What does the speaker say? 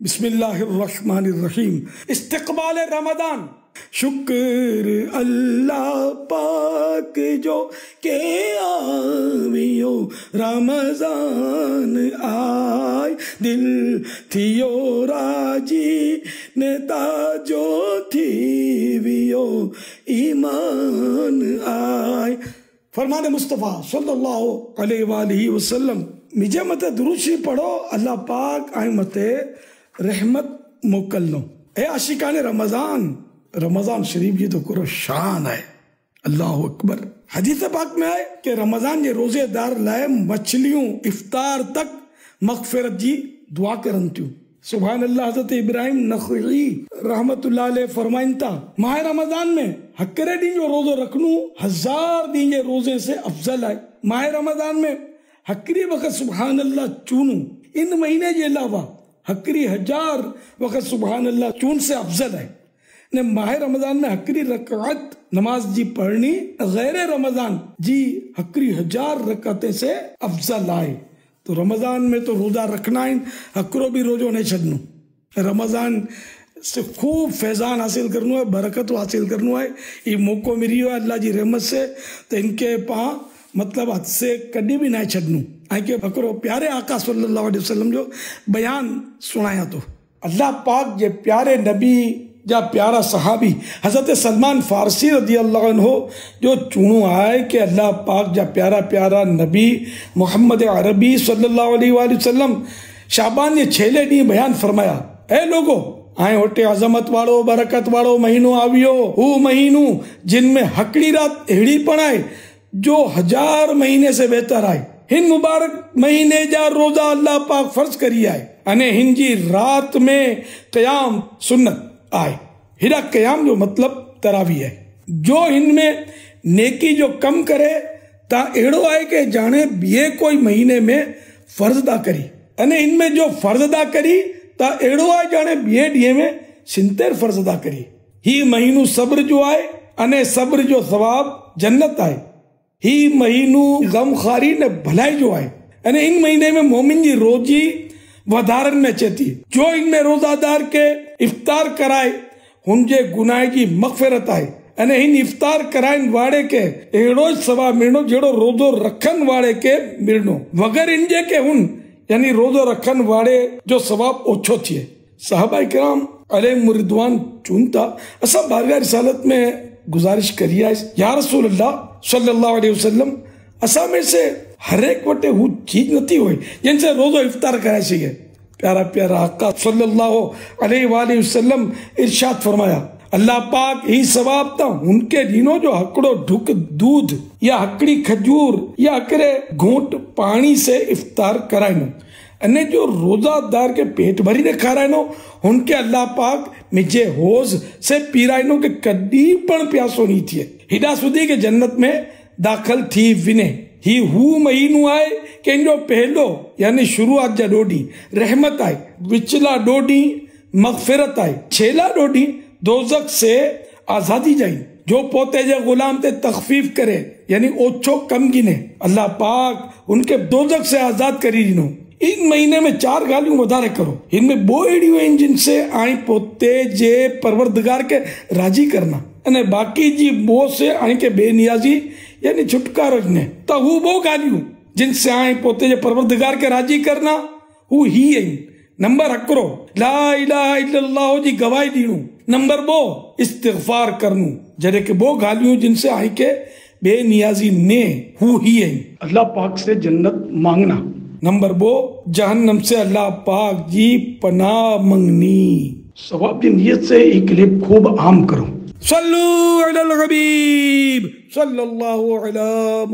بسم اللہ الرحمن الرحیم۔ استقبال رمضان۔ شکر اللہ پاک جو کہ آویو رمضان آئے، دل تھیو راجی نیتا جو تھیویو ایمان آئے۔ فرمان مصطفیٰ صلی اللہ علیہ وآلہ وسلم مجھے متے دروشی پڑھو، اللہ پاک آئیں متے رحمت موکلنو۔ اے عاشقان رمضان شریف یہ تو کرو شان ہے، اللہ اکبر۔ حدیث پاک میں آئے کہ رمضان یہ روزے دار لائے مچھلیوں افطار تک مغفرت جی دعا کرن تیوں۔ سبحان اللہ۔ حضرت ابراہیم نخعی رحمت اللہ علیہ فرمائن تا ماہ رمضان میں ہکرے دن جو روزہ رکھنو 1000 دن یہ روزے سے افضل ہے۔ ماہ رمضان میں ہکری وقت سبحان اللہ چونو ان مہینے کے علاوہ ہکری 1000 وقت سبحان اللہ چون سے افضل ہے۔ نے ماہ رمضان میں ہکری رکعت نماز جی پڑھنی غیر رمضان جی ہکری 1000 رکعتیں سے افضل آئے۔ تو رمضان میں تو روزہ رکھنا ہے، ہکرو بھی روزوں نہیں چھڑنو۔ رمضان سے خوب فیضان حاصل کرنو ہے، برکت حاصل کرنو ہے۔ یہ موقع ملی ہے اللہ جی رحمت سے، تو ان کے پاں مطلب حد سے کڈی بھی نہیں چھڑنو۔ آئی کہ بکرو پیارے آقا صلی اللہ علیہ وسلم جو بیان سنایا تو اللہ پاک جے پیارے نبی جا پیارا صحابی حضرت سلمان فارسی رضی اللہ عنہ جو چونو آئے کہ اللہ پاک جا پیارا نبی محمد عربی صلی اللہ علیہ وآلہ وسلم شعبان یہ 6 دن بیان فرمایا، اے لوگو آئیں ہوٹے عظمت واڑو برکت واڑو مہینو آویو، وہ مہینو جن میں ہکڑی رات اہڑی پڑھائے جو 1000 مہینے سے بہتر آئے۔ ہن مبارک مہینے جا روزہ اللہ پاک فرض کری آئے، انہیں ہن جی رات میں قیام سنت آئے۔ ہیرا قیام جو مطلب تراویح ہے، جو ان میں نیکی جو کم کرے تا ایڑو آئے کہ جانے بیے کوئی مہینے میں فرض دا کری، انہیں ان میں جو فرض دا کری تا ایڑو آئے جانے بیے ڈیے میں 70 فرض دا کری۔ ہی مہینو صبر جو آئے، انہیں صبر جو ثواب جنت آئے۔ ہی مہینو غم خاری نے بھلائی جو آئے، انہیں ان مہینے میں مومن جی روزی ودارن میں چیتی، جو ان میں روزہ دار کے افطار کرائے ہن جے گناہ جی مغفرت آئے۔ انہیں ان افطار کرائن واڑے کے ایڑو ثواب ملنو جیڑو روزو رکھن واڑے کے ملنو، وگر ان جے کے ہن یعنی روزو رکھن واڑے جو ثواب اوچھو تھیے۔ صحابہ کرام علیہ رضوان چونتا اسا بارگاہ رسالت میں گزارش کری ہے، یا رسول اللہ صلی اللہ علیہ وسلم اسا میں سے ہر ایک وٹے وہ چیز نتی ہوئی جن سے روزو افطار کرائے سی ہے۔ پیارا آقا صلی اللہ علیہ وآلہ وسلم ارشاد فرمایا، اللہ پاک ہی ثواب تا ان کے دینوں جو ہکڑو ڈھک دودھ یا ہکڑی کھجور یا ہکڑے گھونٹ پانی سے افطار کرائنو، انہیں جو روزہ دار کے پیٹ بھری نے کھا رہنو ان کے اللہ پاک مجھے ہوز سے پی رہنو کہ کدی پن پیاسو نہیں تھی ہڈا سدی کے جنت میں داخل تھی ونے۔ ہی ہو مہینو آئے کہ ان جو پہلو یعنی شروعات جا ڈوڈی رحمت آئے، وچلا ڈوڈی مغفرت آئے، چھیلا ڈوڈی دوزخ سے آزادی جائیں۔ جو پوتے جے غلام تے تخفیف کرے یعنی اوچھو کم گنے، اللہ پاک ان کے دوزخ سے آزاد کری دینو۔ ان مہینے میں 4 گالیوں مدارے کرو، ان میں بو ایڈیو ہیں جن سے آئیں پوتے جے پروردگار کے راضی کرنا، انہیں باقی جی بو سے آئیں کے بے نیازی یعنی چھٹکارو جنے تا وہ بو گالیوں جن سے آئیں پوتے جے پروردگار کے راضی کرنا وہ ہی ہیں۔ نمبر ہکرو لا الہ الا اللہ جی گواہی دینو، نمبر بو استغفار کرنو جڑے کہ بو گالیوں جن سے آئیں کے بے نیازی نے وہ ہی ہیں۔ اللہ پاک سے جنت مانگنا، نمبر بو جہنم سے اللہ پاک جی پناہ منگنی۔ ثواب کی نیت سے ایک کلپ خوب عام کرو۔ صلو علی الحبیب صلی اللہ علیہ